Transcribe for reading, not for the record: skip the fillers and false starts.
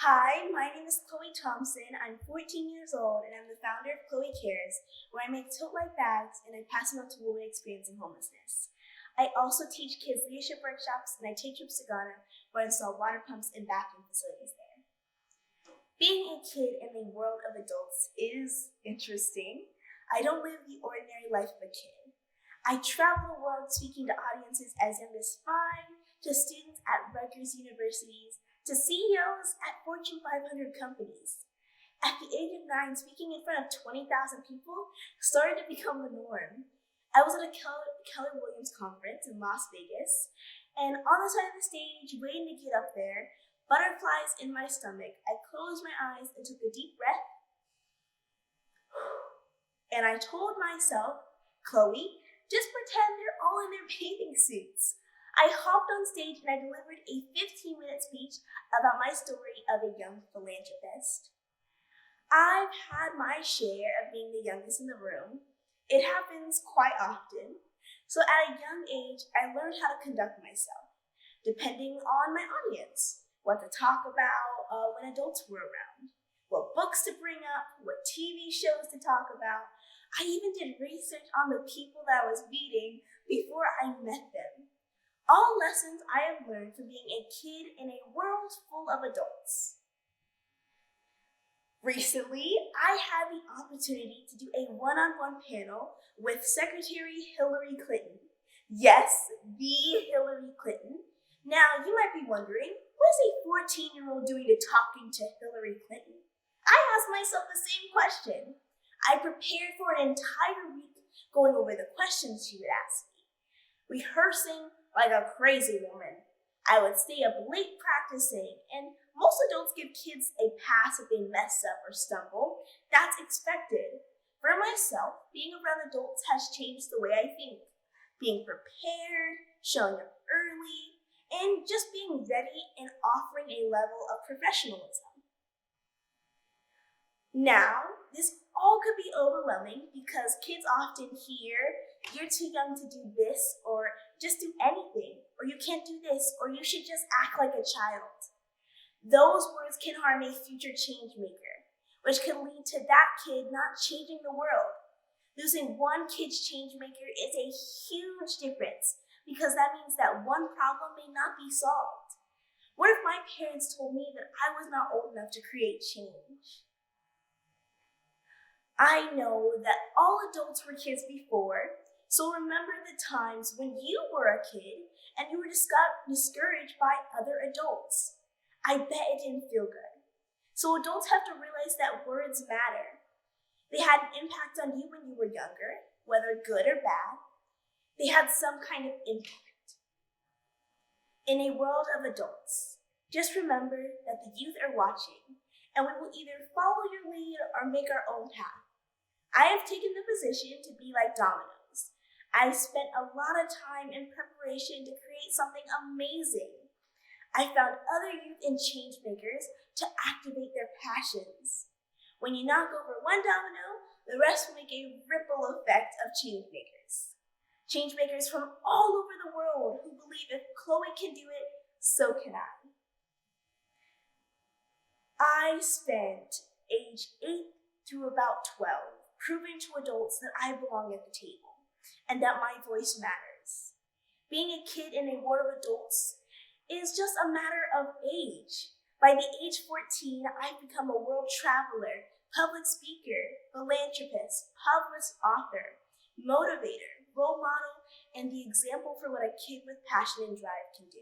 Hi, my name is Khloe Thompson. I'm 14 years old and I'm the founder of Khloe Cares, where I make tote-like bags and I pass them out to women experiencing homelessness. I also teach kids leadership workshops and I take trips to Ghana where I install water pumps and bathroom facilities there. Being a kid in the world of adults is interesting. I don't live the ordinary life of a kid. I travel the world speaking to audiences as young as 5, to students at Rutgers universities, to CEOs at Fortune 500 companies. At the age of 9, speaking in front of 20,000 people started to become the norm. I was at a Keller Williams conference in Las Vegas, and on the side of the stage, waiting to get up there, butterflies in my stomach, I closed my eyes and took a deep breath, and I told myself, Khloe, just pretend they're all in their bathing suits. I hopped on stage and I delivered a 15-minute speech about my story of a young philanthropist. I've had my share of being the youngest in the room. It happens quite often. So at a young age, I learned how to conduct myself, depending on my audience, what to talk about when adults were around, what books to bring up, what TV shows to talk about. I even did research on the people that I was meeting before I met them. All lessons I have learned from being a kid in a world full of adults. Recently, I had the opportunity to do a one-on-one panel with Secretary Hillary Clinton. Yes, the Hillary Clinton. Now, you might be wondering, what is a 14-year-old doing to talking to Hillary Clinton? I asked myself the same question. I prepared for an entire week going over the questions she would ask me, rehearsing like a crazy woman. I would stay up late practicing, and most adults give kids a pass if they mess up or stumble. That's expected. For myself, being around adults has changed the way I think. Being prepared, showing up early, and just being ready and offering a level of professionalism. Now, this all could be overwhelming because kids often hear, you're too young to do this, or just do anything, or you can't do this, or you should just act like a child. Those words can harm a future change maker, which can lead to that kid not changing the world. Losing one kid's change maker is a huge difference because that means that one problem may not be solved. What if my parents told me that I was not old enough to create change? I know that all adults were kids before, so remember the times when you were a kid and you were discouraged by other adults. I bet it didn't feel good. So adults have to realize that words matter. They had an impact on you when you were younger, whether good or bad. They had some kind of impact. In a world of adults, just remember that the youth are watching, and we will either follow your lead or make our own path. I have taken the position to be like dominoes. I've spent a lot of time in preparation to create something amazing. I found other youth and change makers to activate their passions. When you knock over one domino, the rest will make a ripple effect of change makers. Change makers from all over the world who believe if Khloe can do it, so can I. I spent age 8 through about 12 proving to adults that I belong at the table and that my voice matters. Being a kid in a world of adults is just a matter of age. By the age 14, I've become a world traveler, public speaker, philanthropist, published author, motivator, role model, and the example for what a kid with passion and drive can do.